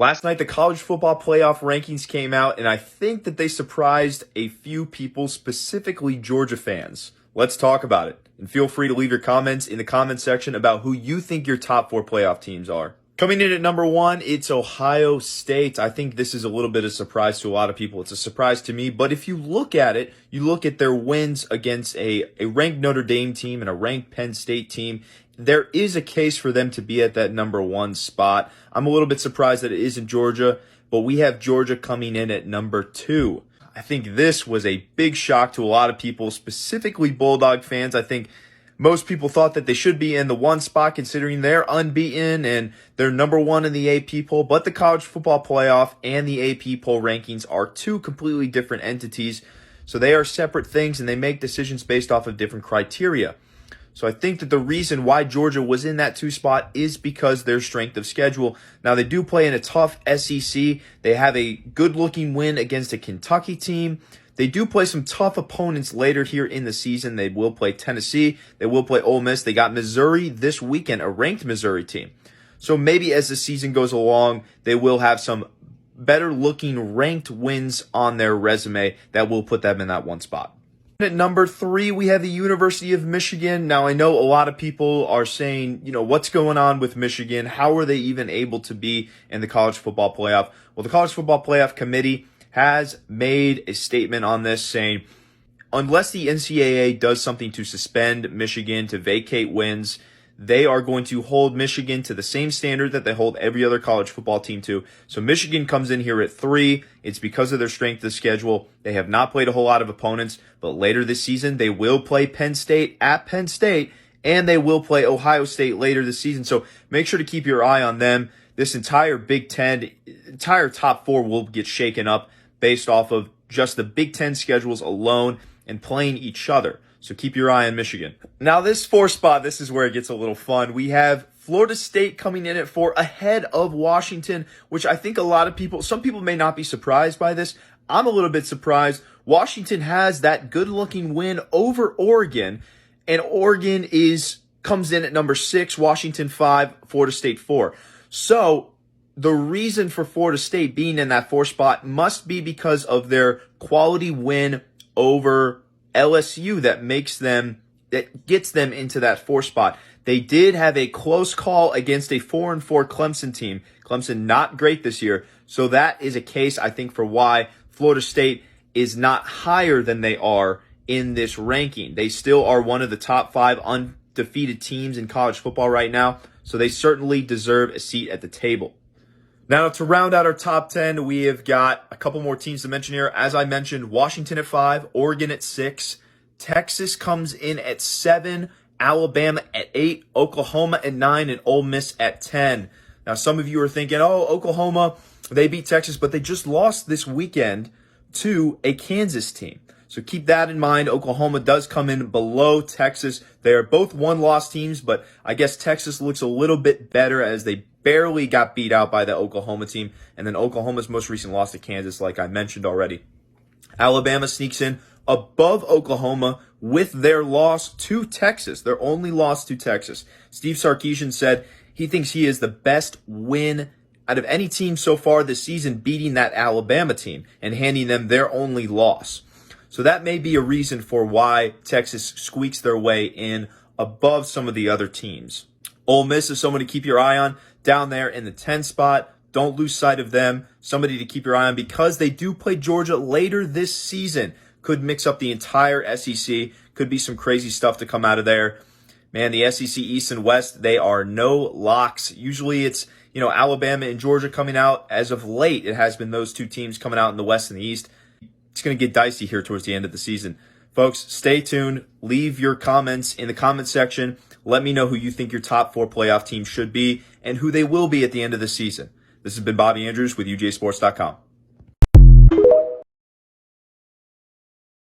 Last night, the college football playoff rankings came out, and I think that they surprised a few people, specifically Georgia fans. Let's talk about it. And feel free to leave your comments in the comment section about who you think your top 4 playoff teams are. Coming in at number 1, it's Ohio State. I think this is a little bit of a surprise to a lot of people. It's a surprise to me, but if you look at it, you look at their wins against a ranked Notre Dame team and a ranked Penn State team, there is a case for them to be at that number 1 spot. I'm a little bit surprised that it isn't Georgia, but we have Georgia coming in at number 2. I think this was a big shock to a lot of people, specifically Bulldog fans. I think most people thought that they should be in the 1 spot considering they're unbeaten and they're number 1 in the AP poll, but the college football playoff and the AP poll rankings are 2 completely different entities. So they are separate things and they make decisions based off of different criteria. So I think that the reason why Georgia was in that 2 spot is because their strength of schedule. Now, they do play in a tough SEC. They have a good-looking win against a Kentucky team. They do play some tough opponents later here in the season. They will play Tennessee. They will play Ole Miss. They got Missouri this weekend, a ranked Missouri team. So maybe as the season goes along, they will have some better-looking ranked wins on their resume that will put them in that 1 spot. At number 3, we have the University of Michigan. Now, I know a lot of people are saying, what's going on with Michigan? How are they even able to be in the college football playoff? Well, the College Football Playoff Committee has made a statement on this saying, unless the NCAA does something to suspend Michigan, to vacate wins, they are going to hold Michigan to the same standard that they hold every other college football team to. So Michigan comes in here at 3. It's because of their strength of schedule. They have not played a whole lot of opponents, but later this season, they will play Penn State at Penn State, and they will play Ohio State later this season. So make sure to keep your eye on them. This entire Big Ten, entire top 4 will get shaken up based off of just the Big Ten schedules alone and playing each other. So keep your eye on Michigan. Now this 4 spot, this is where it gets a little fun. We have Florida State coming in at 4 ahead of Washington, which I think some people may not be surprised by this. I'm a little bit surprised. Washington has that good-looking win over Oregon, and Oregon comes in at number 6, Washington 5, Florida State 4. So the reason for Florida State being in that 4 spot must be because of their quality win over LSU that gets them into that 4 spot. They did have a close call against a 4-4 Clemson team. Clemson not great this year. So that is a case, I think, for why Florida State is not higher than they are in this ranking. They still are one of the top 5 undefeated teams in college football right now. So they certainly deserve a seat at the table. Now, to round out our top 10, we have got a couple more teams to mention here. As I mentioned, Washington at 5, Oregon at 6, Texas comes in at 7, Alabama at 8, Oklahoma at 9, and Ole Miss at 10. Now, some of you are thinking, Oklahoma, they beat Texas, but they just lost this weekend to a Kansas team. So keep that in mind. Oklahoma does come in below Texas. They are both 1-loss teams, but I guess Texas looks a little bit better as they barely got beat out by the Oklahoma team. And then Oklahoma's most recent loss to Kansas, like I mentioned already. Alabama sneaks in above Oklahoma with their loss to Texas, their only loss to Texas. Steve Sarkisian said he thinks he is the best win out of any team so far this season, beating that Alabama team and handing them their only loss. So that may be a reason for why Texas squeaks their way in above some of the other teams. Ole Miss is someone to keep your eye on down there in the 10 spot. Don't lose sight of them. Somebody to keep your eye on because they do play Georgia later this season. Could mix up the entire SEC. Could be some crazy stuff to come out of there. Man, the SEC East and West, they are no locks. Usually it's, Alabama and Georgia coming out. As of late, it has been those 2 teams coming out in the West and the East. It's going to get dicey here towards the end of the season. Folks, stay tuned. Leave your comments in the comment section. Let me know who you think your top 4 playoff teams should be and who they will be at the end of the season. This has been Bobby Andrews with UJSports.com.